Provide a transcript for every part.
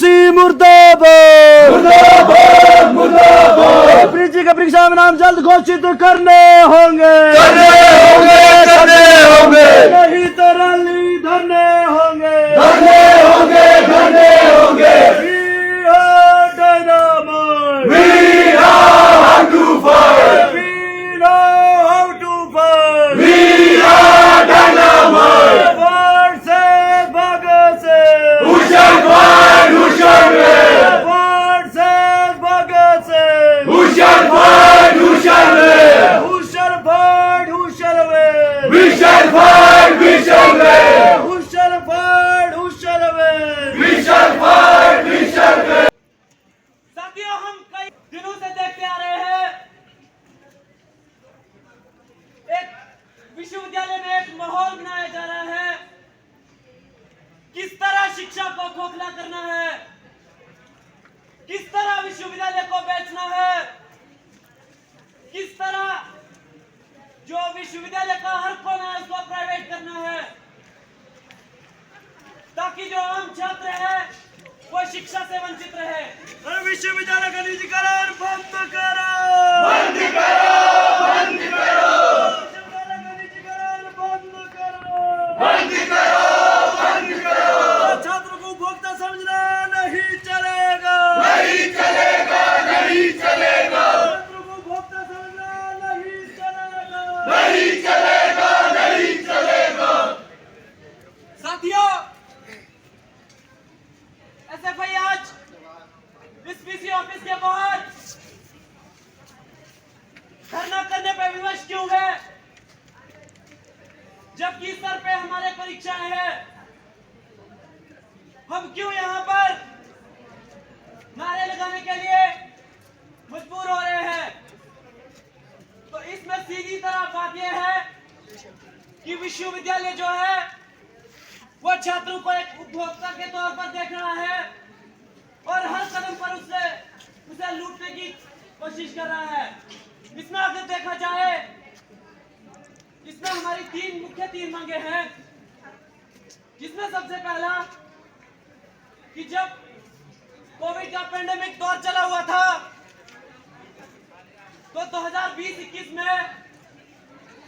University मुर्दाबाद मुर्दाबाद मुर्दाबाद। पीजी के परीक्षा में नाम जल्द घोषित करने होंगे नहीं तो रैली धरने होंगे We are dynamite. We are how to fight. We know how to fight. We are dynamite. Word से भगत से Who shall fight? Who shall win? Word से भगत से Who shall fight? Who shall win? Who shall fight? Who shall win? We shall fight. We shall win. Who shall fight? Who shall win? We shall fight. We shall win. साथियों, हम कई दिनों से देखते आ रहे हैं एक विश्वविद्यालय में एक माहौल बनाया जा रहा है। किस तरह शिक्षा को खोखला करना है, किस तरह विश्वविद्यालय को बेचना है, किस तरह जो विश्वविद्यालय का हर कोना है उसको प्राइवेट करना है, ताकि जो आम छात्र है वो शिक्षा से वंचित रहे। विश्वविद्यालय का निजीकरण बंद करो, बंद करो, बंद करो, विश्वविद्यालय का निजीकरण बंद करो, बंद करो, बंद करो। छात्रों को उपभोक्ता समझना नहीं चलेगा, नहीं चलेगा, नहीं चलेगा, छात्रों को उपभोक्ता समझना नहीं चलेगा, नहीं चलेगा, नहीं चलेगा। साथियों, एसएफआई आज इस पीसी ऑफिस के बाहर धरना करने पर विवश क्यों है, जबकि सर पे हमारे परीक्षाएं हैं। हम क्यों यहाँ पर नारे लगाने के लिए मजबूर हो रहे हैं? तो इसमें सीधी तरह बात यह है कि विश्वविद्यालय जो है वो छात्रों को एक उपभोक्ता के तौर पर देख रहा है और हर कदम पर उसे लूटने की कोशिश कर रहा है। इसमें अगर देखा जाए, इसमें हमारी तीन मांगे हैं, जिसमें सबसे पहला कि जब कोविड का पेंडेमिक दौर चला हुआ था तो 2020-21 में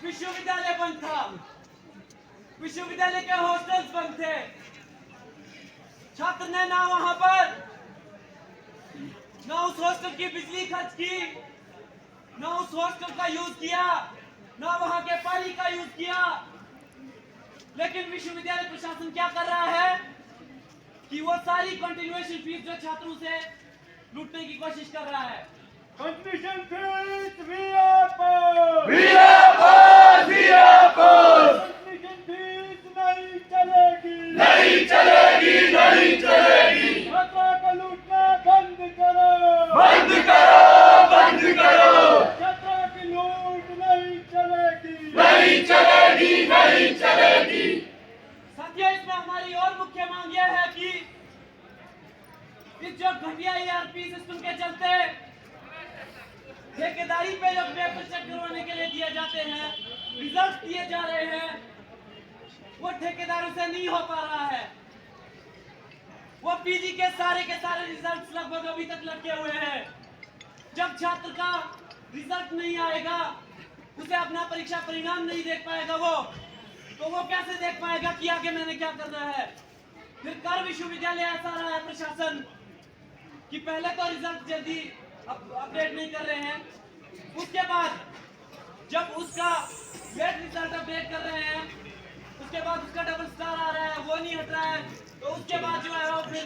विश्वविद्यालय बंद था, विश्वविद्यालय के हॉस्टल्स बंद थे। छात्र ने ना वहां पर ना उस हॉस्टल की बिजली खर्च की, ना उस हॉस्टल का यूज किया, ना वहां के पानी का यूज किया। लेकिन विश्वविद्यालय प्रशासन क्या कर रहा है कि वो सारी कंटिन्यूएशन फीस जो छात्रों से लूटने की कोशिश कर रहा है। Continuation fees We are opposed, we are opposed. नहीं चलेगी, नहीं चलेगी, नहीं चलेगी। छात्रों को लूटना बंद करो, बंद करो, बंद करो। छात्रों की लूट नहीं चलेगी, नहीं चलेगी, नहीं चलेगी। साथियों, इसमें हमारी और मुख्य मांग यह है कि इस जो घटिया ईआरपी सिस्टम के चलते ठेकेदारी पे जो पेपर चेक करवाने के लिए दिए जाते हैं, रिजल्ट दिए जा रहे हैं, वो ठेकेदारों से नहीं हो पा रहा है। वो पीजी के सारे रिजल्ट्स लगभग अभी तक लटके हुए हैं। जब छात्र का रिजल्ट नहीं आएगा, उसे अपना परीक्षा परिणाम नहीं देख पाएगा तो वो कैसे देख पाएगा कि आगे मैंने क्या करना है। फिर कर विश्वविद्यालय ऐसा रहा है प्रशासन कि पहले तो रिजल्ट जल्दी अपडेट नहीं कर रहे हैं, उसके बाद जब उसका वेट रिजल्ट अपडेट कर रहे हैं, उसके बाद उसका डबल स्टार आ रहा है, वो नहीं हट रहा है, तो उसके बाद जो है वो फिर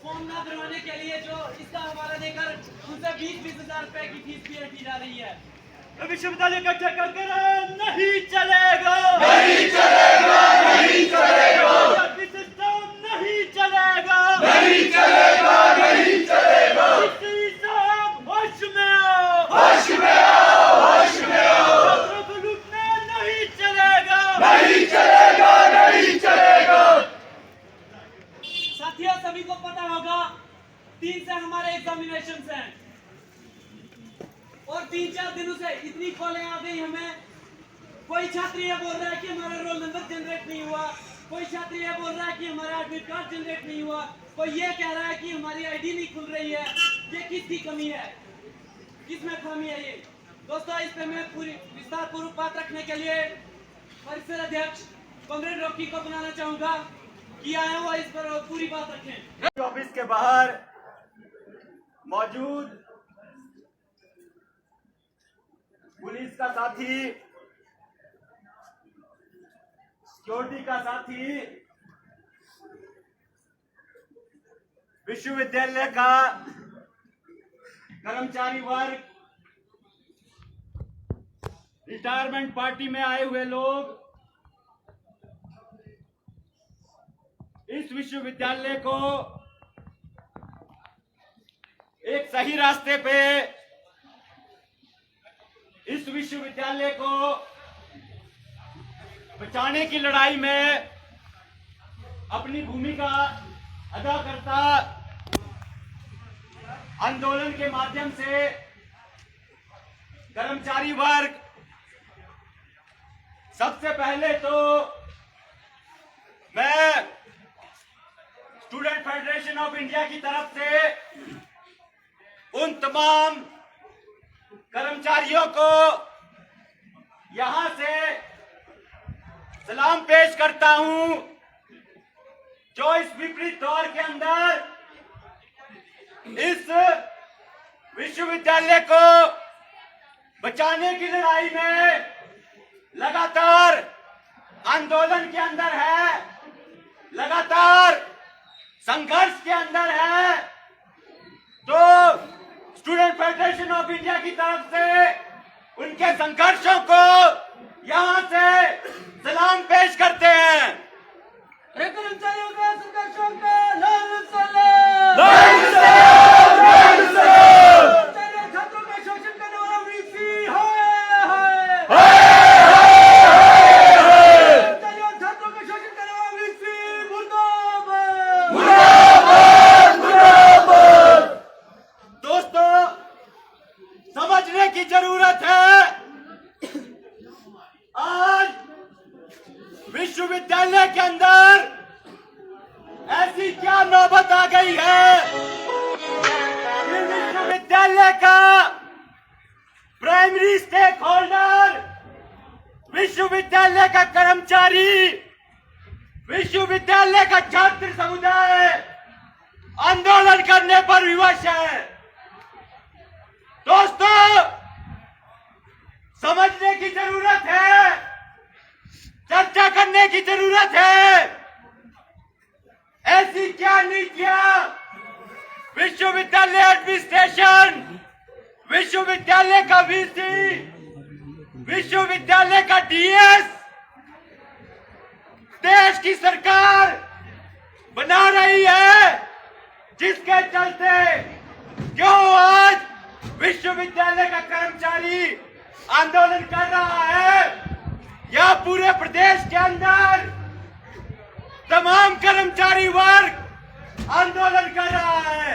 फॉर्म ना भरवाने के लिए जो इसका हवाला देकर उनसे 20-20 हजार रुपए की फीस भी हटी जा रही है। विश्वविद्यालय का ठेकेदार नहीं चलेगा, नहीं चलेगा, नहीं चलेगा, सिस्टम नहीं चलेगा, नहीं चलेगा, नहीं चलेगा। होश में आओ, होश में आओ, होश में आओ। छात्रों को लूटना नहीं चलेगा, नहीं चलेगा, नहीं चलेगा। साथियों, सभी को पता होगा 3 से हमारे एग्जामिनेशंस हैं और 3-4 दिनों से इतनी कॉलें आ गई हमें। कोई छात्र ये बोल रहा है कि हमारा रोल नंबर जनरेट नहीं हुआ, कोई छात्र ये बोल रहा है कि हमारा एडमिट कार्ड जनरेट नहीं हुआ, कोई ये कह रहा है कि हमारी आईडी नहीं खुल रही है, ये किसकी कमी है, किसमें खामी है ये। दोस्तों, इस पे मैं पूरी विस्तार पूर्वक बात रखने के लिए परिषद अध्यक्ष कॉमरेड रॉकी को बुलाना चाहूंगा कि आए वो इस पर पूरी बात रखें। ऑफिस के बाहर मौजूद पुलिस का साथी, सिक्योरिटी का साथी, विश्वविद्यालय का कर्मचारी वर्ग, रिटायरमेंट पार्टी में आए हुए लोग इस विश्वविद्यालय को एक सही रास्ते पे, इस विश्वविद्यालय को बचाने की लड़ाई में अपनी भूमिका अदा करता आंदोलन के माध्यम से कर्मचारी वर्ग सबसे पहले तो मैं स्टूडेंट फेडरेशन ऑफ इंडिया की तरफ से उन तमाम कर्मचारियों को यहां से सलाम पेश करता हूं जो इस विपरीत दौर के अंदर इस विश्वविद्यालय को बचाने की लड़ाई में लगातार आंदोलन के अंदर है, लगातार संघर्ष के अंदर है। तो स्टूडेंट फेडरेशन ऑफ इंडिया की तरफ से उनके संघर्षों को यहां से सलाम पेश करते हैं। कर्मचारियों का संघर्षों का छात्रों का शोषण करने वाला वीसी छात्रों का शोषण करने वाला वीसी मुर्दाबाद। दोस्तों, समझने की जरूरत है, आज विश्वविद्यालय के अंदर ऐसी क्या नौबत आ गई है कि विश्वविद्यालय का प्राइमरी स्टेक होल्डर, विश्वविद्यालय का कर्मचारी, विश्वविद्यालय का छात्र समुदाय आंदोलन करने पर विवश है। दोस्तों, समझने की जरूरत है, चर्चा करने की जरूरत है। ऐसी क्या नीतियां विश्वविद्यालय एडमिनिस्ट्रेशन, विश्वविद्यालय का वीसी, विश्वविद्यालय का डीएस, देश की सरकार बना रही है, जिसके चलते क्यों आज विश्वविद्यालय का कर्मचारी आंदोलन कर रहा है, या पूरे प्रदेश के अंदर तमाम कर्मचारी वर्ग आंदोलन कर रहा है।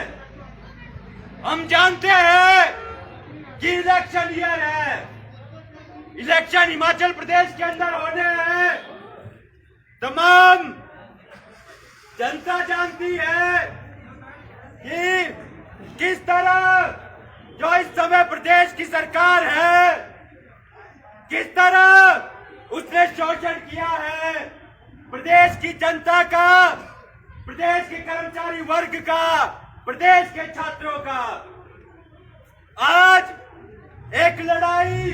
हम जानते हैं कि इलेक्शन ईयर है, इलेक्शन हिमाचल प्रदेश के अंदर होने हैं। तमाम जनता जानती है कि किस तरह जो इस समय प्रदेश की सरकार है, किस तरह उसने शोषण किया है प्रदेश की जनता का, प्रदेश के कर्मचारी वर्ग का, प्रदेश के छात्रों का। आज एक लड़ाई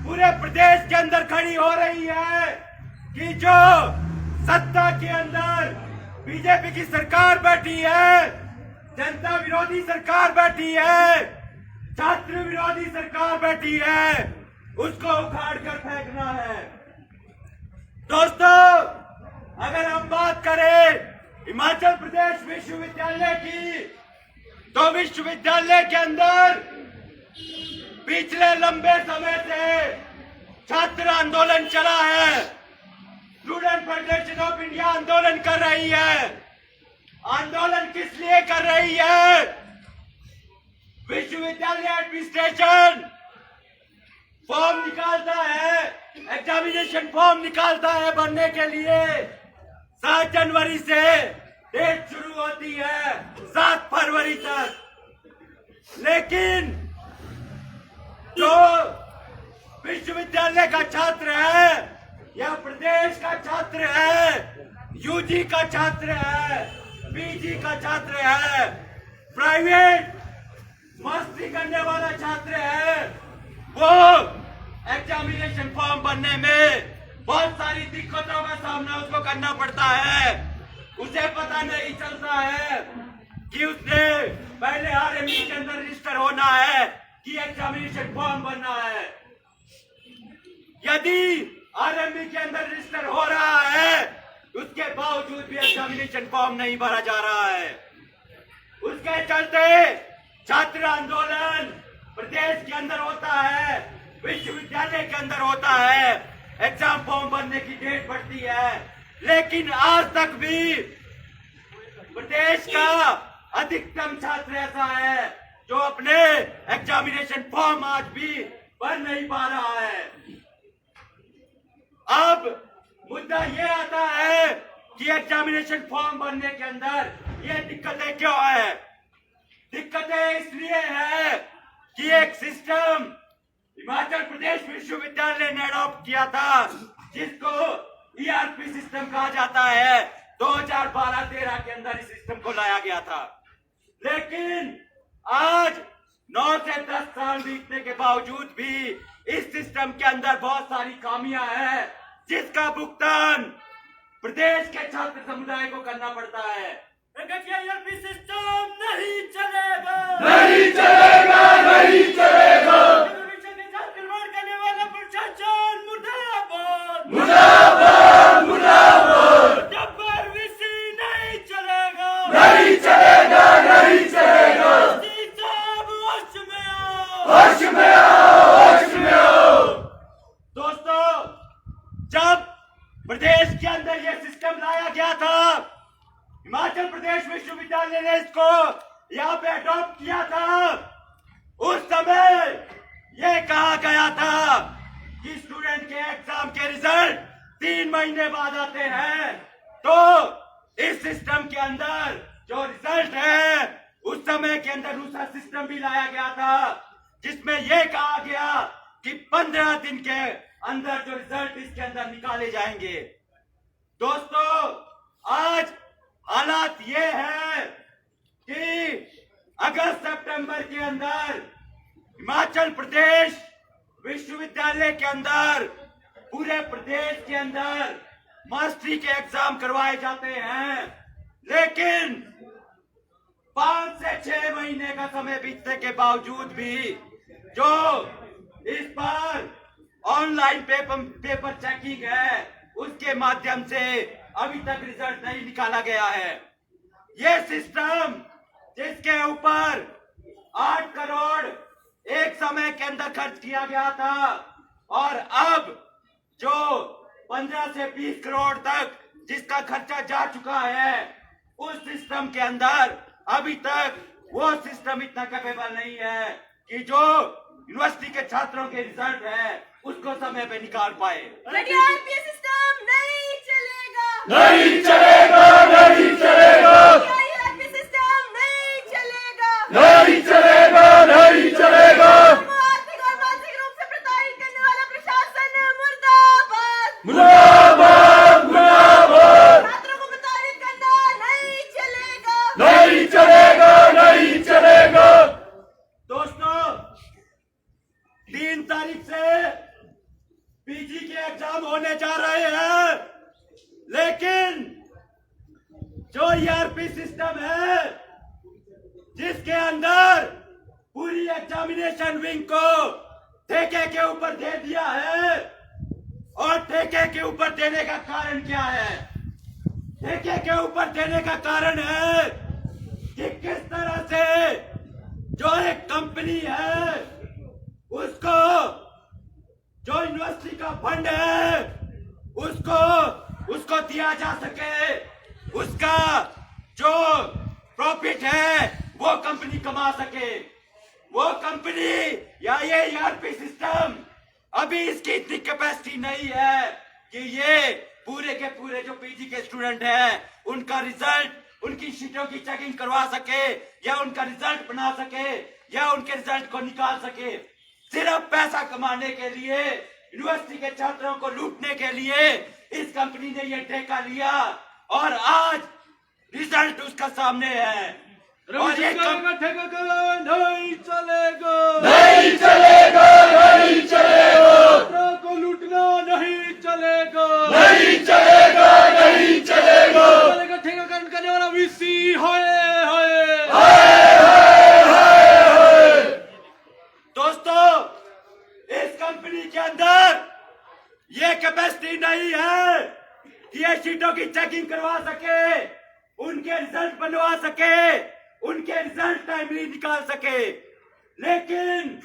पूरे प्रदेश के अंदर खड़ी हो रही है कि जो सत्ता के अंदर बीजेपी की सरकार बैठी है, जनता विरोधी सरकार बैठी है, छात्र विरोधी सरकार बैठी है, उसको उखाड़ कर फेंकना है। दोस्तों, अगर हम बात करें हिमाचल प्रदेश विश्वविद्यालय की, तो विश्वविद्यालय के अंदर पिछले लंबे समय से छात्र आंदोलन चला है। स्टूडेंट फेडरेशन ऑफ इंडिया आंदोलन कर रही है। आंदोलन किस लिए कर रही है? विश्वविद्यालय एडमिनिस्ट्रेशन फॉर्म निकालता है, एग्जामिनेशन फॉर्म निकालता है भरने के लिए 7 जनवरी से डेट शुरू होती है 7 फरवरी तक, लेकिन जो विश्वविद्यालय का छात्र है या प्रदेश का छात्र है, यूजी का छात्र है, पीजी का छात्र है, प्राइवेट मस्ती करने वाला छात्र है, वो एग्जामिनेशन फॉर्म भरने में बहुत सारी दिक्कतों का सामना उसको करना पड़ता है। उसे पता नहीं चलता है कि उसने पहले आरएमई के अंदर रजिस्टर होना है कि एग्जामिनेशन फॉर्म भरना है। यदि आरएमई के अंदर रजिस्टर हो रहा है, उसके बावजूद भी एग्जामिनेशन फॉर्म नहीं भरा जा रहा है। उसके चलते छात्र आंदोलन प्रदेश के अंदर होता है, विश्वविद्यालय के अंदर होता है, एग्जाम फॉर्म भरने की डेट बढ़ती है, लेकिन आज तक भी प्रदेश का अधिकतम छात्र ऐसा है जो अपने एग्जामिनेशन फॉर्म आज भी भर नहीं पा रहा है। अब मुद्दा ये आता है कि एग्जामिनेशन फॉर्म भरने के अंदर ये दिक्कतें क्यों है? दिक्कतें इसलिए है कि एक सिस्टम हिमाचल प्रदेश विश्वविद्यालय ने अडॉप्ट किया था, जिसको ईआरपी सिस्टम कहा जाता है। 2012-13 के अंदर इस सिस्टम को लाया गया था, लेकिन आज 9 से 10 साल बीतने के बावजूद भी इस सिस्टम के अंदर बहुत सारी खामियां हैं, जिसका भुगतान प्रदेश के छात्र समुदाय को करना पड़ता है। ईआरपी सिस्टम नहीं चलेगा, नहीं चलेगा, नहीं चलेगा। करने वाला प्रशासन मुर्दाबाद, मुर्दाबाद, मुर्दाबाद। जब्बर वीसी नहीं चलेगा, नहीं चलेगा, नहीं चलेगा। साहब होश में आओ, होश में आओ, होश में आओ। दोस्तों, जब प्रदेश के अंदर यह सिस्टम लाया गया था, हिमाचल प्रदेश विश्वविद्यालय ने इसको यहाँ पे अडॉप्ट किया था, उस समय यह कहा गया था कि स्टूडेंट के एग्जाम के रिजल्ट 3 महीने बाद आते हैं। तो इस सिस्टम के अंदर जो रिजल्ट है, उस समय के अंदर दूसरा सिस्टम भी लाया गया था, जिसमें यह कहा गया कि 15 दिन के अंदर जो रिजल्ट इसके अंदर निकाले जाएंगे। दोस्तों, आज हालात ये है कि अगस्त सितंबर के अंदर हिमाचल प्रदेश विश्वविद्यालय के अंदर पूरे प्रदेश के अंदर मास्टरी के एग्जाम करवाए जाते हैं, लेकिन 5 से 6 महीने का समय बीतने के बावजूद भी जो इस पर ऑनलाइन पेपर चेकिंग है, उसके माध्यम से अभी तक रिजल्ट नहीं निकाला गया है। यह सिस्टम जिसके ऊपर 8 करोड़ एक समय के अंदर खर्च किया गया था, और अब जो 15 से 20 करोड़ तक जिसका खर्चा जा चुका है, उस सिस्टम के अंदर अभी तक वो सिस्टम इतना कैपेबल नहीं है कि जो यूनिवर्सिटी के छात्रों के रिजल्ट है उसको समय पे निकाल पाए। ईआरपी सिस्टम नहीं चलेगा, नहीं चलेगा, नहीं चलेगा। ईआरपी सिस्टम नहीं चलेगा, नहीं चलेगा, नहीं चलेगा। आर्थिक और मानसिक रूप से प्रताड़ित करने वाला प्रशासन मुर्दाबाद, मुर्दाबाद, मुर्दाबाद। छात्रों को प्रताड़ित करना नहीं चलेगा, नहीं चलेगा, नहीं चलेगा। दोस्तों, 3 तारीख से पीजी के एग्जाम होने जा रहे हैं, लेकिन जो ईआरपी सिस्टम है, जिसके अंदर पूरी एग्जामिनेशन विंग को ठेके के ऊपर दे दिया है, और ठेके के ऊपर देने का कारण क्या है? ठेके के ऊपर देने का कारण है कि किस तरह से जो एक कंपनी है, उसको जो यूनिवर्सिटी का फंड है उसको दिया जा सके, उसका जो प्रॉफिट है वो कंपनी कमा सके। वो कंपनी या ये ईआरपी सिस्टम अभी इसकी इतनी कैपेसिटी नहीं है कि ये पूरे के पूरे जो पीजी के स्टूडेंट हैं उनका रिजल्ट उनकी सीटों की चेकिंग करवा सके या उनका रिजल्ट बना सके या उनके रिजल्ट को निकाल सके। सिर्फ पैसा कमाने के लिए, यूनिवर्सिटी के छात्रों को लूटने के लिए इस कंपनी ने ये ठेका लिया और आज रिजल्ट उसका सामने है। और ये ठेका नहीं चलेगा, नहीं चलेगा, नहीं चलेगा, छात्रों को लूटना नहीं चलेगा, नहीं चलेगा, नहीं चलेगा, चलेगा। ठेकाकरण करने वाला वीसी हाय हाय हाय। दोस्तों, इस कंपनी के अंदर ये कैपेसिटी नहीं है कि ये सीटों की चेकिंग करवा सके, उनके रिजल्ट बनवा सके, उनके रिजल्ट टाइमली निकाल सके। लेकिन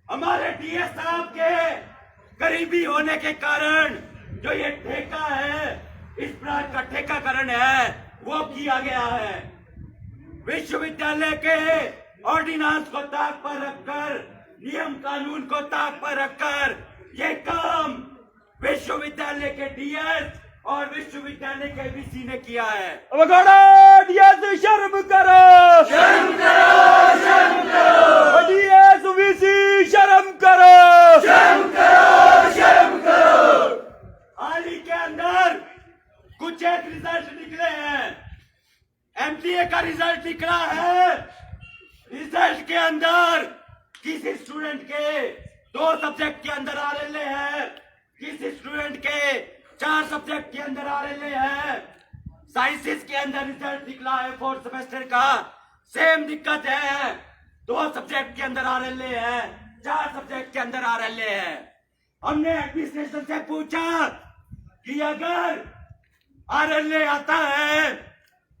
हमारे डीएस साहब के करीबी होने के कारण जो ये ठेका है, इस ब्रांच का ठेकाकरण है, वो किया गया है। विश्वविद्यालय के ऑर्डिनेंस को ताक पर रखकर, नियम कानून को ताक पर रखकर ये काम विश्वविद्यालय के डीएस और विश्वविद्यालय के वीसी ने किया है। डीएस शर्म करो, शर्म करो, शर्म करो, डीएस वीसी शर्म करो, शर्म करो, शर्म करो। हाल ही के अंदर कुछ एक रिजल्ट निकले हैं। एमसीए का रिजल्ट निकला है। रिजल्ट के अंदर किसी स्टूडेंट के 2 सब्जेक्ट के अंदर आरएलए है, किसी स्टूडेंट के 4 सब्जेक्ट के अंदर आरएलए है। साइंसेस के अंदर रिजल्ट निकला है 4th सेमेस्टर का, सेम दिक्कत है। 2 सब्जेक्ट के अंदर आरएलए है, 4 सब्जेक्ट के अंदर आरएलए है। हमने एडमिनिस्ट्रेशन से पूछा कि अगर आरएलए आता है,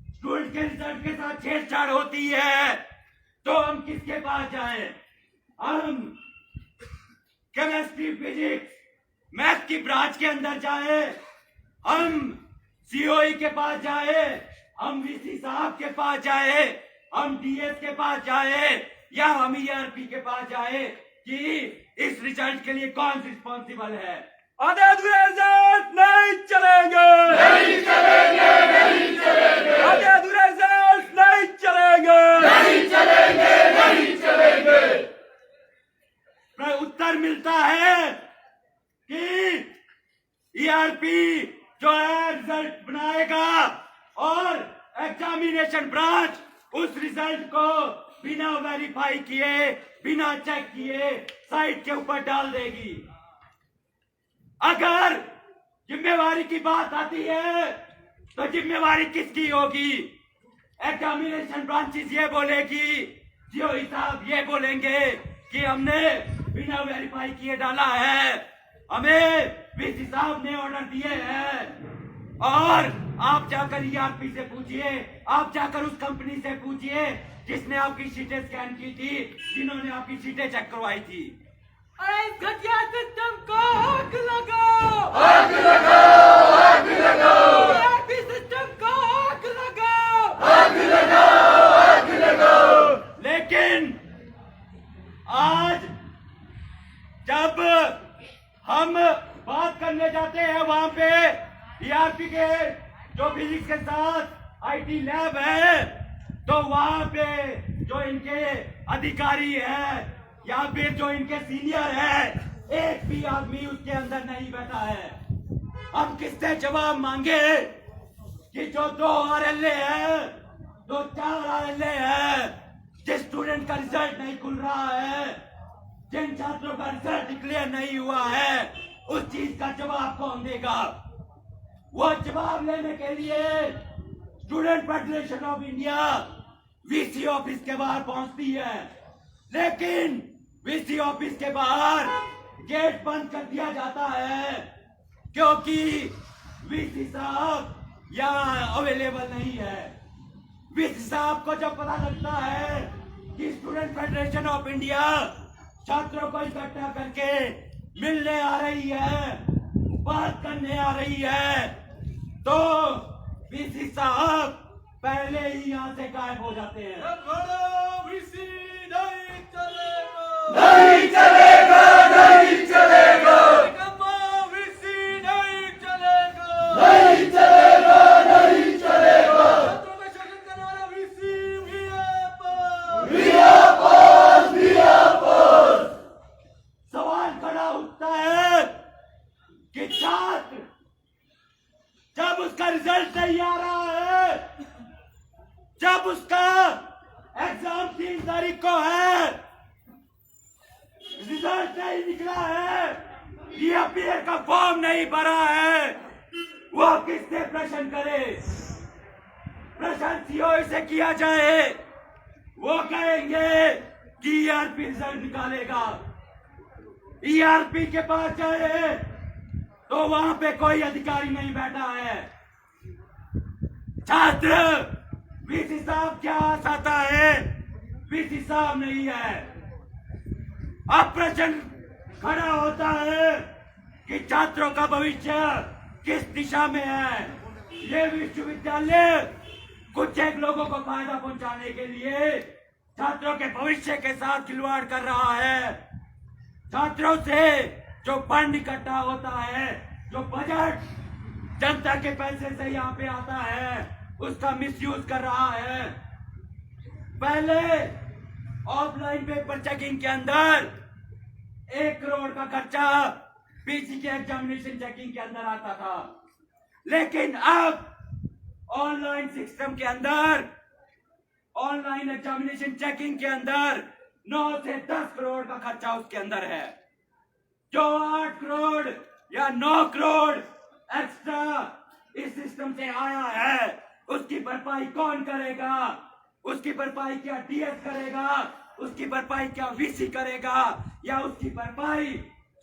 स्टूडेंट के रिजल्ट के साथ छेड़छाड़ होती है, तो हम किसके पास जाएं? हम केमिस्ट्री, फिजिक्स, मैथ की ब्रांच के अंदर जाए, हम सीओई के पास जाए, हम वीसी साहब के पास जाए, हम डीएस के पास जाए, या हम ईआरपी के पास जाए कि इस रिजल्ट के लिए कौन रिस्पॉन्सिबल है? आधे रिजल्ट नहीं चलेंगे, नहीं चलेंगे, नहीं चलेंगे, आधे रिजल्ट नहीं चलेंगे, नहीं चलेंगे, नहीं चलेंगे। उत्तर मिलता है कि ईआरपी जो है रिजल्ट बनाएगा और एग्जामिनेशन ब्रांच उस रिजल्ट को बिना वेरीफाई किए, बिना चेक किए साइट के ऊपर डाल देगी। अगर जिम्मेवारी की बात आती है तो जिम्मेवारी किसकी होगी? एग्जामिनेशन ब्रांचेस ये बोलेगी, जीओई साहब ये बोलेंगे कि हमने बिना वेरीफाई किए डाला है, हमें वीसी साहब ने ऑर्डर दिए हैं। और आप जाकर ईआरपी से पूछिए, आप जाकर उस कंपनी से पूछिए जिसने आपकी सीटें स्कैन की थी, जिन्होंने आपकी सीटें चेक करवाई थी। अरे इस घटिया सिस्टम को आग लगाओ, आग लगाओ, आग लगाओ, ईआरपी सिस्टम को आग लगाओ, आग लगाओ, आग लगाओ। लेकिन आज जब हम बात करने जाते हैं वहां पे ईआरपी के जो फिजिक्स के साथ आईटी लैब है, तो वहां पे जो इनके अधिकारी है या फिर जो इनके सीनियर है, एक भी आदमी उसके अंदर नहीं बैठा है। हम किससे जवाब मांगे कि जो 2 आरएलए है, 4 आरएलए है, जिस स्टूडेंट का रिजल्ट नहीं खुल रहा है, जिन छात्रों का रिजल्ट डिक्लेयर नहीं हुआ है, उस चीज का जवाब कौन देगा? वो जवाब लेने के लिए student federation of India VC office के बाहर पहुंचती है, लेकिन वीसी ऑफिस के बाहर गेट बंद कर दिया जाता है क्योंकि वीसी साहब यहाँ अवेलेबल नहीं है। वीसी साहब को जब पता लगता है कि स्टूडेंट फेडरेशन ऑफ इंडिया छात्रों को इकट्ठा करके मिलने आ रही है, बात करने आ रही है, तो वीसी साहब पहले ही यहाँ से गायब हो जाते हैं। वीसी नहीं चलेगा, नहीं चलेगा, नहीं चलेगा, वीसी नहीं चलेगा, नहीं चलेगा, नहीं चलेगा। कि छात्र जब उसका रिजल्ट नहीं आ रहा है, जब उसका एग्जाम 3 तारीख को है, रिजल्ट नहीं निकला है, DAPA का फॉर्म नहीं भरा है, वो किससे प्रश्न करे? प्रश्न सीओ से किया जाए, वो कहेंगे कि ERP रिजल्ट निकालेगा। ERP के पास जाए तो वहां पे कोई अधिकारी नहीं बैठा है। छात्र VC साहब क्या आता है, VC साहब नहीं है। अब प्रश्न खड़ा होता है कि छात्रों का भविष्य किस दिशा में है। ये विश्वविद्यालय कुछ एक लोगों को फायदा पहुंचाने के लिए छात्रों के भविष्य के साथ खिलवाड़ कर रहा है। छात्रों से जो फंड इकट्ठा होता है, जो बजट जनता के पैसे से यहाँ पे आता है, उसका मिसयूज कर रहा है। पहले ऑफलाइन पेपर चेकिंग के अंदर 1 करोड़ का खर्चा पीजी के एग्जामिनेशन चेकिंग के अंदर आता था, लेकिन अब ऑनलाइन सिस्टम के अंदर, ऑनलाइन एग्जामिनेशन चेकिंग के अंदर 9 से 10 करोड़ का खर्चा उसके अंदर है। जो 8 करोड़ या 9 करोड़ एक्स्ट्रा इस सिस्टम से आया है, उसकी भरपाई कौन करेगा? उसकी भरपाई क्या DS करेगा? उसकी भरपाई क्या VC करेगा? या उसकी भरपाई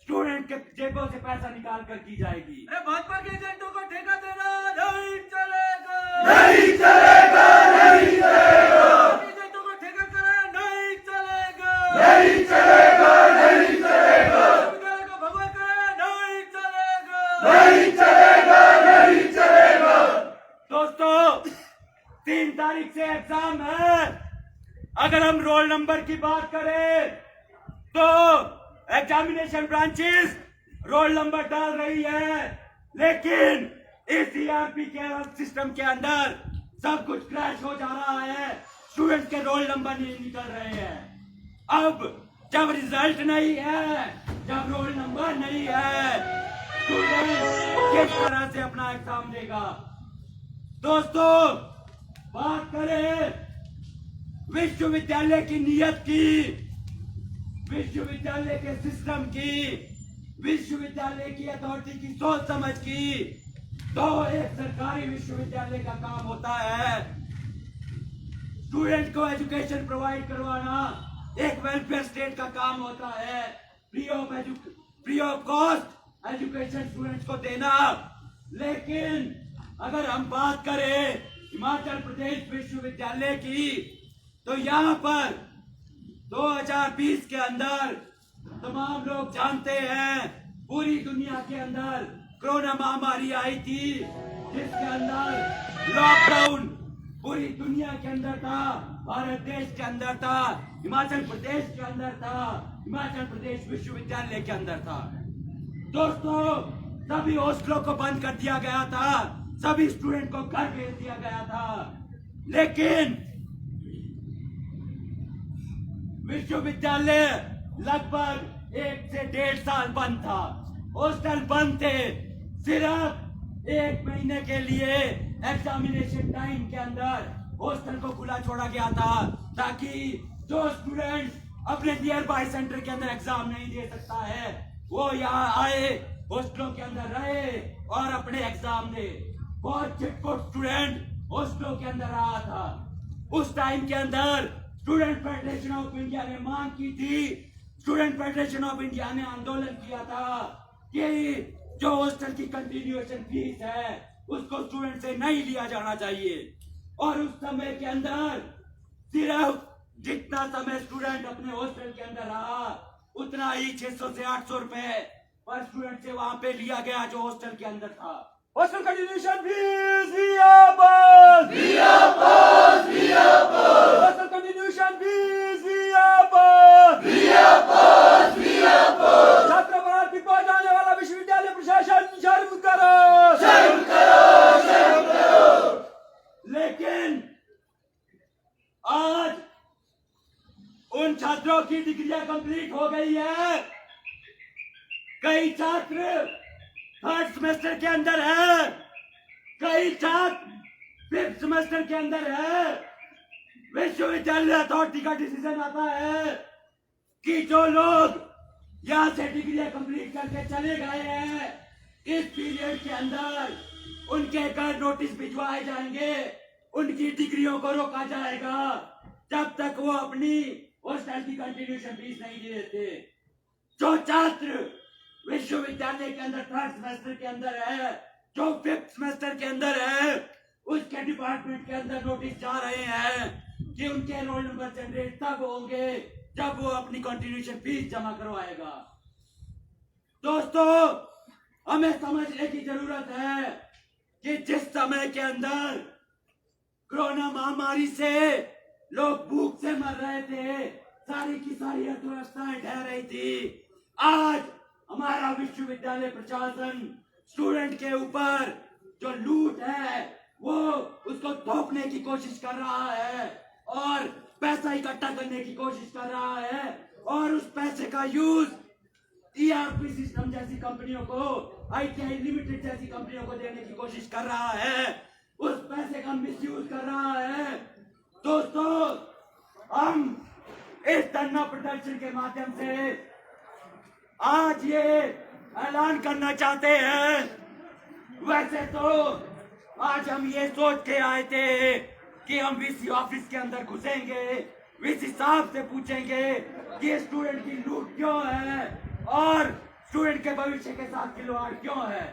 स्टूडेंट के जेबों से पैसा निकाल कर की जाएगी? भाजपा के एजेंटों को ठेका देना नहीं चलेगा, नहीं चलेगा, नहीं चलेगा, एजेंटों को ठेका करना नहीं चलेगा, नहीं चलेगा, नहीं चलेगा, विश्वविद्यालय का भगवा करना नहीं चलेगा, नहीं चलेगा, नहीं चलेगा। दोस्तों, 3 तारीख से एग्जाम है। अगर हम रोल नंबर की बात करें तो एग्जामिनेशन ब्रांचेस रोल नंबर डाल रही है, लेकिन इस ERP के सिस्टम के अंदर सब कुछ क्रैश हो जा रहा है। स्टूडेंट के रोल नंबर नहीं निकल रहे हैं। अब जब रिजल्ट नहीं है, जब रोल नंबर नहीं है, स्टूडेंट किस तरह से अपना एग्जाम देगा? दोस्तों, बात करें विश्वविद्यालय की नीयत की, विश्वविद्यालय के सिस्टम की, विश्वविद्यालय की अथॉरिटी की सोच समझ की, तो एक सरकारी विश्वविद्यालय का काम होता है स्टूडेंट को एजुकेशन प्रोवाइड करवाना। एक वेलफेयर स्टेट का काम होता है free of cost education students को देना। लेकिन अगर हम बात करें हिमाचल प्रदेश विश्वविद्यालय की, तो यहाँ पर 2020 के अंदर तमाम लोग जानते हैं, पूरी दुनिया के अंदर कोरोना महामारी आई थी, जिसके अंदर लॉकडाउन पूरी दुनिया के अंदर था, भारत देश के अंदर था, हिमाचल प्रदेश के अंदर था, हिमाचल प्रदेश विश्वविद्यालय के अंदर था। दोस्तों, सभी हॉस्टलों को बंद कर दिया गया था, सभी स्टूडेंट को घर भेज दिया गया था, लेकिन विश्वविद्यालय लगभग 1 से 1.5 साल बंद था। हॉस्टल बंद थे, सिर्फ 1 महीने के लिए एग्जामिनेशन टाइम के अंदर हॉस्टल को खुला छोड़ा गया था, ताकि जो स्टूडेंट अपने नियर बाय सेंटर के अंदर एग्जाम नहीं दे सकता है, वो यहाँ आए, हॉस्टलों के अंदर रहे और अपने एग्जाम दे। बहुत चिटपुट स्टूडेंट हॉस्टलों के अंदर रहा था। उस टाइम के अंदर स्टूडेंट फेडरेशन ऑफ इंडिया ने मांग की थी, स्टूडेंट फेडरेशन ऑफ इंडिया ने आंदोलन किया था कि जो हॉस्टल की कंटिन्यूएशन फीस है उसको स्टूडेंट से नहीं लिया जाना चाहिए। और उस समय के अंदर सिर्फ जितना समय स्टूडेंट अपने हॉस्टल के अंदर रहा, उतना ही 600 से 800 रुपए पर स्टूडेंट से वहां पे लिया गया जो हॉस्टल के अंदर था। हॉस्टल कंटिन्यूएशन फीस वापस, हॉस्टल कंटिन्यूएशन फीस वापस, छात्र भर्ती पहुंचाने वाला विश्वविद्यालय प्रशासन शर्म करो, शर्म करो, शर्म करो। लेकिन आज उन छात्रों की डिग्रियां कंप्लीट हो गई है। कई छात्र सेमेस्टर के अंदर है, कई छात्र फिफ्थ सेमेस्टर के अंदर है। विश्वविद्यालय अथॉरिटी का डिसीजन आता है कि जो लोग यहाँ से डिग्रियां कंप्लीट करके चले गए हैं, इस पीरियड के अंदर उनके घर नोटिस भिजवाए जाएंगे, उनकी डिग्रियों को रोका जाएगा जब तक वो अपनी हॉस्टल की कंटिन्यूएशन फीस नहीं दे देते। जो छात्र विश्वविद्यालय के अंदर थर्ड सेमेस्टर के अंदर है, जो फिफ्थ सेमेस्टर के अंदर है, उसके डिपार्टमेंट के अंदर नोटिस जा रहे हैं कि उनके रोल नंबर जनरेट तब होंगे जब वो अपनी कंटिन्यूएशन फीस जमा करवाएगा। दोस्तों, हमें समझने की जरूरत है कि जिस समय के अंदर कोरोना महामारी से लोग भूख से मर रहे थे, सारी की सारी अर्थव्यवस्थाएं ढह रही थी, आज हमारा विश्वविद्यालय प्रशासन स्टूडेंट के ऊपर जो लूट है वो उसको थोपने की कोशिश कर रहा है और पैसा इकट्ठा करने की कोशिश कर रहा है और उस पैसे का यूज ERP सिस्टम जैसी कंपनियों को, ITI लिमिटेड जैसी कंपनियों को देने की कोशिश कर रहा है, उस पैसे का मिसयूज कर रहा है। दोस्तों, हम इस धरना प्रदर्शन के माध्यम से आज ये ऐलान करना चाहते हैं, वैसे तो आज हम ये सोच के आए थे कि हम वीसी ऑफिस के अंदर घुसेंगे, वीसी साहब से पूछेंगे कि स्टूडेंट की लूट क्यों है और स्टूडेंट के भविष्य के साथ खिलवाड़ क्यों है,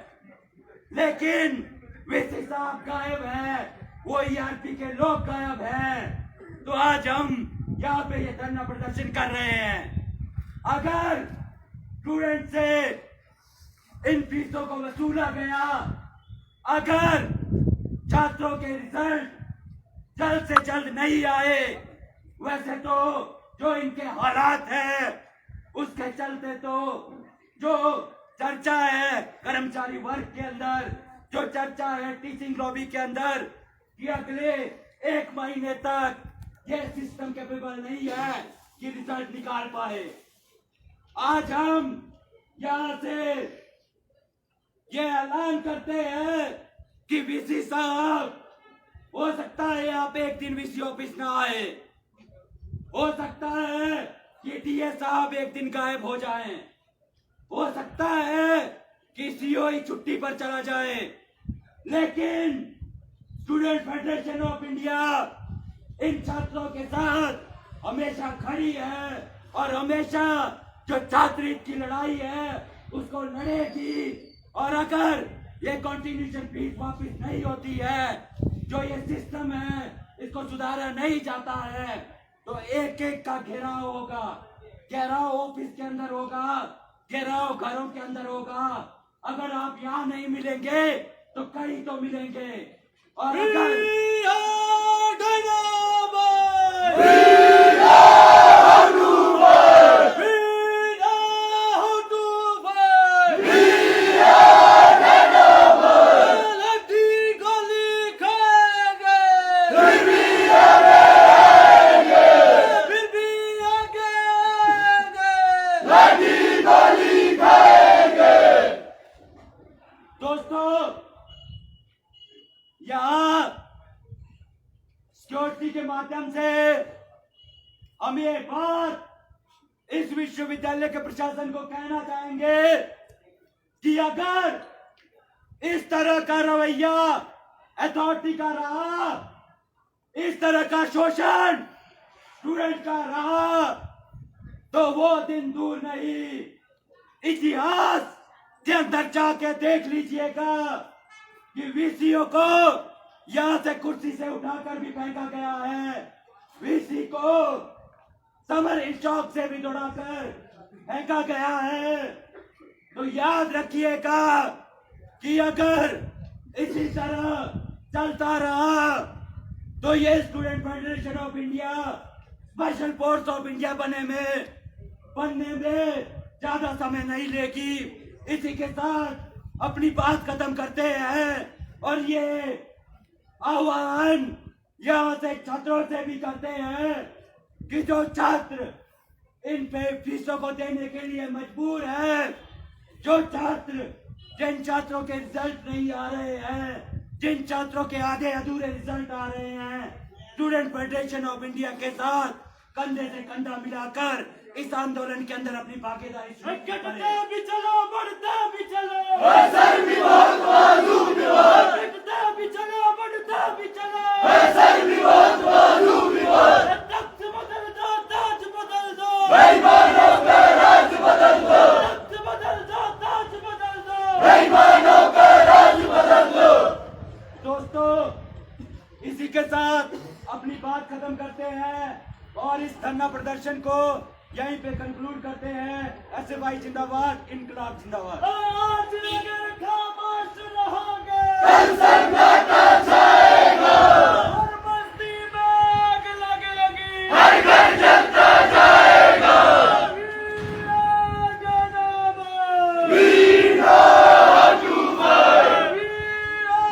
लेकिन वीसी साहब गायब है, वो ERP के लोग गायब हैं। तो आज हम यहाँ पे ये धरना प्रदर्शन कर रहे हैं। अगर स्टूडेंट से इन फीसों को वसूला गया, अगर छात्रों के रिजल्ट जल्द से जल्द नहीं आए, वैसे तो जो इनके हालात है उसके चलते तो जो चर्चा है कर्मचारी वर्ग के अंदर, जो चर्चा है टीचिंग लॉबी के अंदर कि अगले 1 महीने तक ये सिस्टम कैपेबल नहीं है कि रिजल्ट निकाल पाए। आज हम यहाँ से ये ऐलान करते हैं कि वीसी साहब, हो सकता है आप एक दिन वीसी ऑफिस ना आए, हो सकता है कि DA साहब एक दिन गायब हो जाएं, हो सकता है कि COE छुट्टी पर चला जाए, लेकिन student federation of India in छात्रों के साथ हमेशा खड़ी है और हमेशा जो छात्र हित की लड़ाई है उसको लड़ेगी। और अगर ये कंटिन्यूएशन फीस वापस नहीं होती है, जो ये सिस्टम है इसको सुधारा नहीं जाता है, तो एक एक का घेराव होगा, घेराव ऑफिस के अंदर होगा, घेराव घरों के अंदर होगा। अगर आप यहाँ नहीं मिलेंगे तो कहीं तो मिलेंगे। और अगर सिक्योरिटी के माध्यम से हम ये बात इस विश्वविद्यालय के प्रशासन को कहना चाहेंगे कि अगर इस तरह का रवैया अथॉरिटी का रहा, इस तरह का शोषण स्टूडेंट का रहा, तो वो दिन दूर नहीं, इतिहास के अंदर जाके देख लीजिएगा कि वीसीओ को यहां से कुर्सी से उठाकर भी फेंका गया है, वीसी को समर चौक से भी दौड़ाकर फेंका गया है। तो याद रखिएगा कि अगर इसी तरह चलता रहा तो ये student federation of India special force of India बनने में ज्यादा समय नहीं लेगी। इसी के साथ अपनी बात खत्म करते हैं और ये आह्वान यहाँ से छात्रों से भी करते हैं कि जो छात्र इन पे फीसों को देने के लिए मजबूर है, जो छात्र जिन छात्रों के रिजल्ट नहीं आ रहे हैं, जिन छात्रों के आधे अधूरे रिजल्ट आ रहे हैं, स्टूडेंट फेडरेशन ऑफ इंडिया के साथ कंधे से कंधा मिलाकर इस आंदोलन के अंदर अपनी भागीदारी भी चलो, बढ़ते भी चलो, सर भी बहुत बाजू विवाद, बढ़ते भी चलो, बढ़ते भी चलो, सर भी बहुत बाजू विवाद, तख्त बदल दो, ताज बदल दो, बेईमानों का राज बदल दो, तख्त बदल दो, ताज बदल दो, बेईमानों का राज बदल दो। दोस्तों, इसी के साथ अपनी बात खत्म करते हैं और इस धरना प्रदर्शन को यहीं पे कंक्लूड करते हैं। SFI जिंदाबाद, इनकलाब जिंदाबाद। आज अगर खामोश रहोगे, कल सन्नाटा छाएगा, हर बस्ती में आग लगेगी, हर घर जलता जाएगा। वीरा जुबान, वीरा जुबान,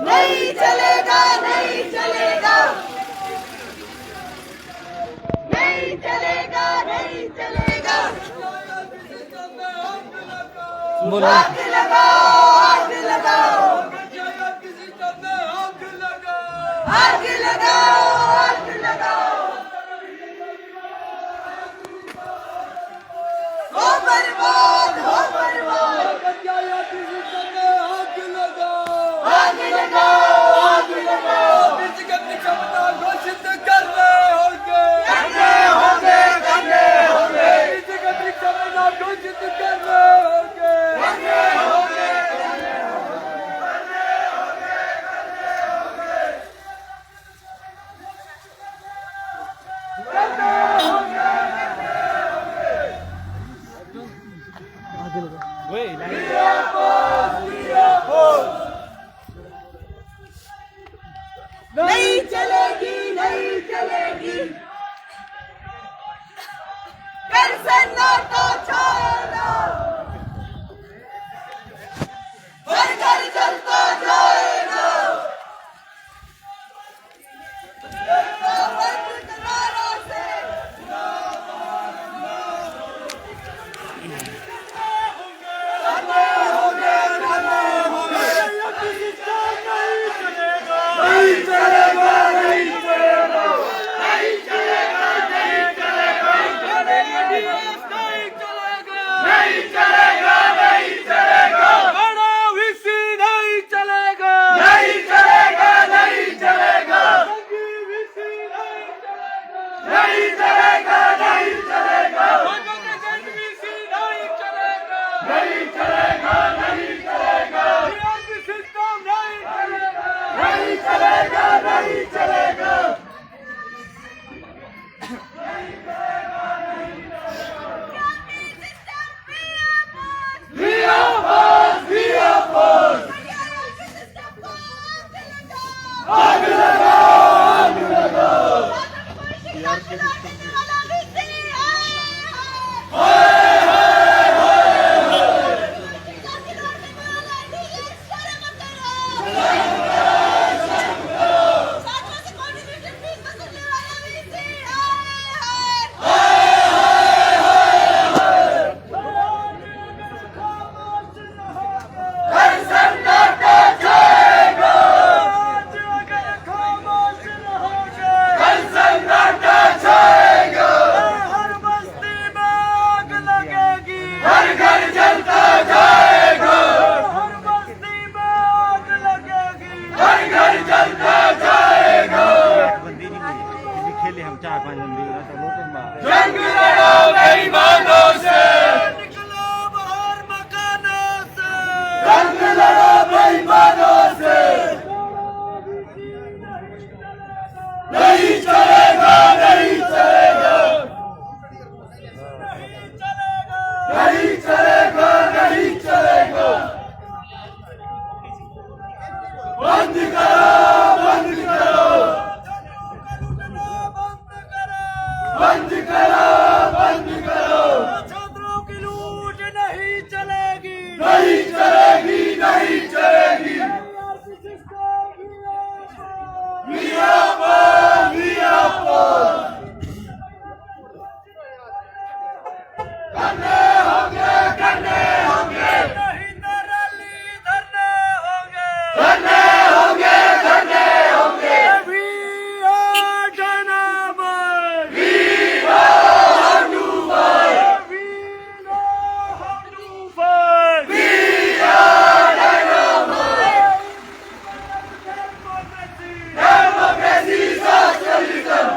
नहीं चलेगा, नहीं चलेगा, नहीं चलेगा, नहीं चलेगा। आग लगाओ, आग लगाओ, आग लगाओ, आग लगाओ। हो बर्बाद, हो बर्बाद। आग लगाओ, आग लगाओ। अपनी क्षमता घोषित करने होंगे, करने होंगे, करने होंगे, अपनी क्षमता घोषित करने होंगे, करने होंगे। नहीं चलेगी, नहीं चलेगी। कर सन्नाटा छाएगा, हर घर जलता जाएगा। बंद करारों से नहीं चलेगा, नहीं चलेगा, नहीं चलेगा, नहीं चलेगा, नहीं चलेगा, नहीं चलेगा, बड़ा विसी नहीं चलेगा, नहीं चलेगा, नहीं चलेगा, विसी नहीं चलेगा, नहीं चलेगा, नहीं चलेगा, विसी नहीं चलेगा, नहीं चलेगा, नहीं चलेगा, सिस्टम नहीं चलेगा, नहीं चलेगा, नहीं चलेगा। We are we are आग लगाओ, आग लगाओ। बंद करो, बंद करो, बंद करो, बंद करो। छात्रों की लूट नहीं चलेगी, नहीं चलेगी, नहीं चलेगी। जिंदाबाद, जिंदाबाद। करने होंगे, करने होंगे, नहीं तो रैली धरने होंगे, करने होंगे, करने होंगे। We are dynamite. We know how to fight. We know how to fight. We are dynamite. Democracy, socialism.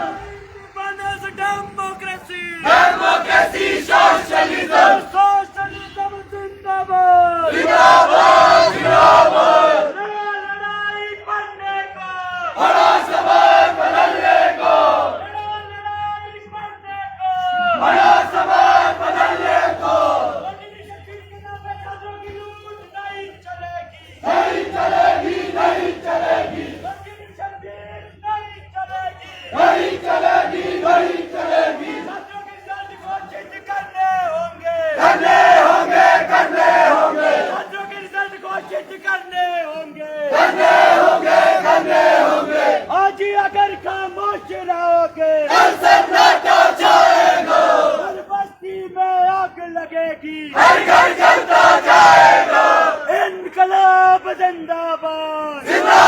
Independence, democracy. Democracy, socialism. Socialism जिंदाबाद. जिंदाबाद, जिंदाबाद। लड़ाई पढ़ने को. बड़ा समय बदलने को, लड़ाई पढ़ने को. बड़ा समय बदलने को। छात्रों की लूट नहीं चलेगी. नहीं चलेगी, नहीं चलेगी, नहीं चलेगी. नहीं चलेगी, नहीं चलेगी। छात्रों के रिजल्ट घोषित करने होंगे. करने होंगे, करने होंगे, छात्रों के रिजल्ट घोषित करने होंगे. करने होंगे, करने होंगे। आज ही अगर खामोश रहोगे, कल सन्नाटा छाएगा, हर बस्ती में आग लगेगी. हर घर जलता जाएगा। इनकलाब जिंदाबाद. जिंदाबाद।